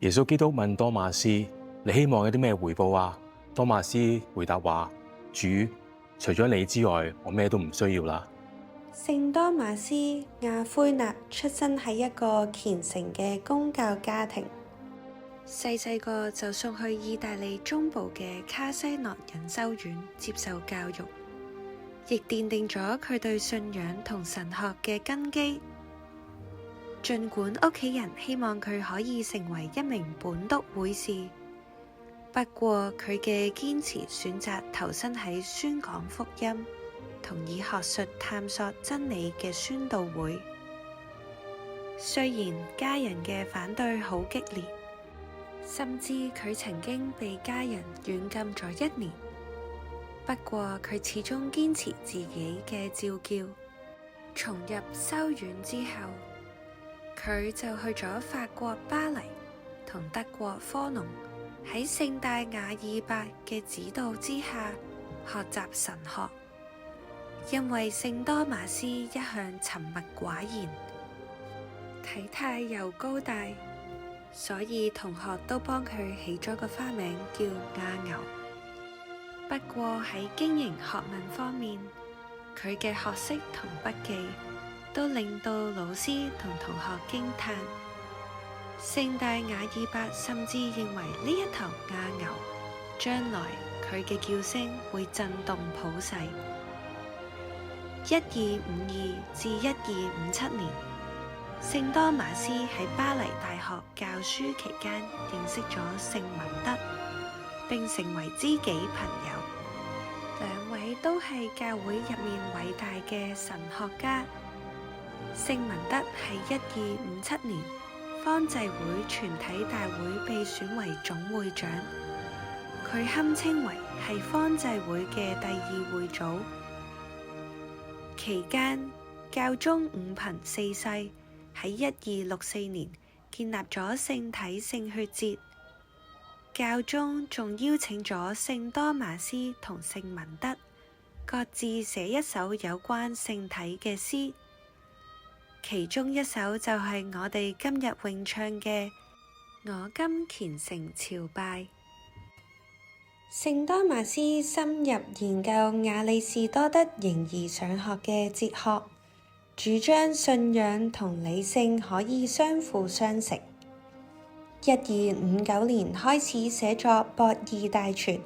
耶穌基督問多馬斯：你希望有啲咩回報啊？多馬斯回答話：主，除咗你之外，我咩都唔需要啦。聖多馬斯亞奎納出生喺一個虔誠嘅公教家庭，細個就送去意大利中部嘅卡西諾隱修院接受教育，亦奠定咗佢對信仰同神學嘅根基。儘管屋企人希望佢可以成為一名本篤會士，不過佢嘅堅持選擇投身喺宣講福音同以學術探索真理嘅宣道會。雖然家人嘅反對好激烈，甚至佢曾經被家人軟禁咗1年，不過佢始終堅持自己嘅召叫。重入修院之後，佢就去咗法國巴黎同德國科隆，喺聖大雅爾伯嘅指導之下學習神學。因為聖多馬斯一向沉默寡言，體態又高大，所以同學都幫佢起咗個花名叫亞牛。不過喺經營學問方面，佢嘅學識同筆記都令到老師同同學驚嘆。聖大雅爾伯甚至認為呢一頭亞牛將來佢嘅叫聲會震動普世。1252至1257年，聖多馬斯喺巴黎大學教書期間認識咗聖文德，並成為知己朋友。兩位都係教會入面偉大嘅神學家。聖文德喺1257年方濟會全體大會被選為總會長，佢堪稱為係方濟會嘅第2會祖。期間，教宗五頻4世喺1264年建立咗聖體聖血節。教宗仲邀請咗聖多馬斯同聖文德各自寫一首有關聖體嘅詩，其中一首就係我哋今日詠唱嘅《我今虔誠朝拜》。聖多馬斯深入研究亞里士多德形而上學嘅哲學，主張信仰同理性可以相輔相成。1259年開始寫作《博爾大全》，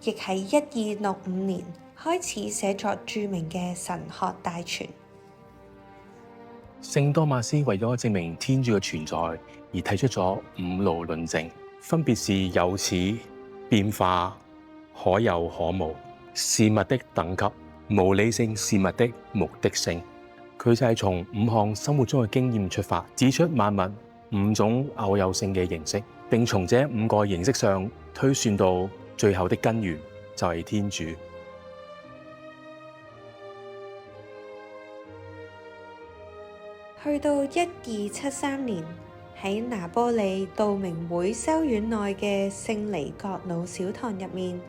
亦喺1265年開始寫作著名嘅神學大全。聖多馬斯為咗證明天主嘅存在而提出咗5路論證，分別是有始、變化、可有可無、事物的等級、無理性事物的目的性。佢就係從5項生活中嘅經驗出發，指出萬物5種偶有性嘅形式，並從這5個形式上推算到最後的根源就係天主。去到1273年，喺拿波里道明會修院內嘅聖尼各魯小堂入面，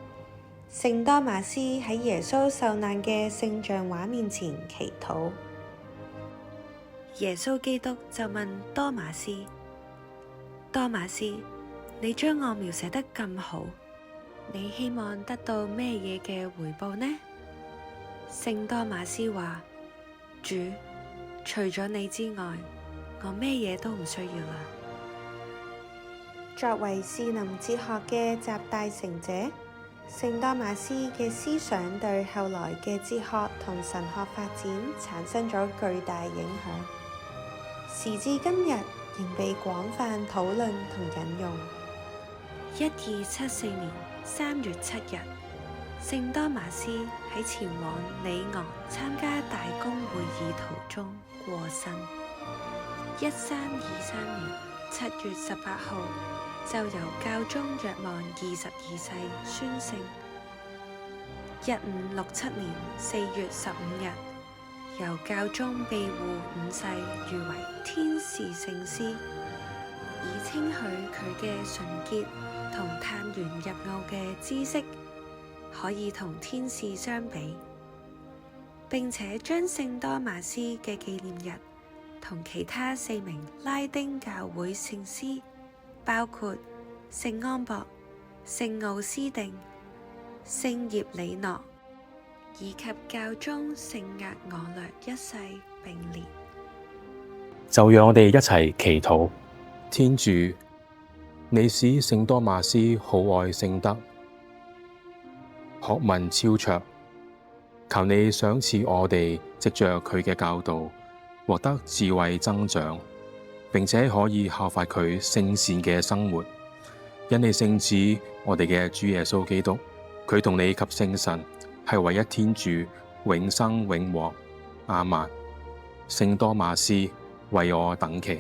聖多馬斯喺耶穌受難嘅聖像畫面前祈禱。耶穌基督就問多馬斯：多馬斯，你將我描寫得咁好，你希望得到咩嘢嘅回報呢？聖多馬斯話：主，除咗你之外，我咩嘢都唔需要啦。作為士林哲學嘅集大成者，聖多馬斯嘅思想對後來嘅哲學同神學發展產生咗巨大影響，時至今日仍被廣泛討論同引用。1274年3月7日，聖多馬斯喺前往里昂參加大公會議途中過身。1323年7月18號，就由教宗若望22世宣聖。1567年4月15日，由教宗庇護5世譽為天使聖師，以稱許佢嘅純潔同探源入奧嘅知識可以同天使相比，並且將聖多馬斯嘅紀念日同其他4名拉丁教會聖師包括聖安博、聖奧斯定、聖葉里諾以及教宗聖額我略一世並列。就讓我哋一齊祈禱。天主，你使聖多瑪斯好愛聖德，學問超卓，求你賞賜我哋藉着佢嘅教導，獲得智慧增長，並且可以效法佢聖善嘅生活。因你聖子，我哋嘅主耶穌基督，佢同你及聖神係唯一天主，永生永活。阿們。聖多瑪斯，為我等祈。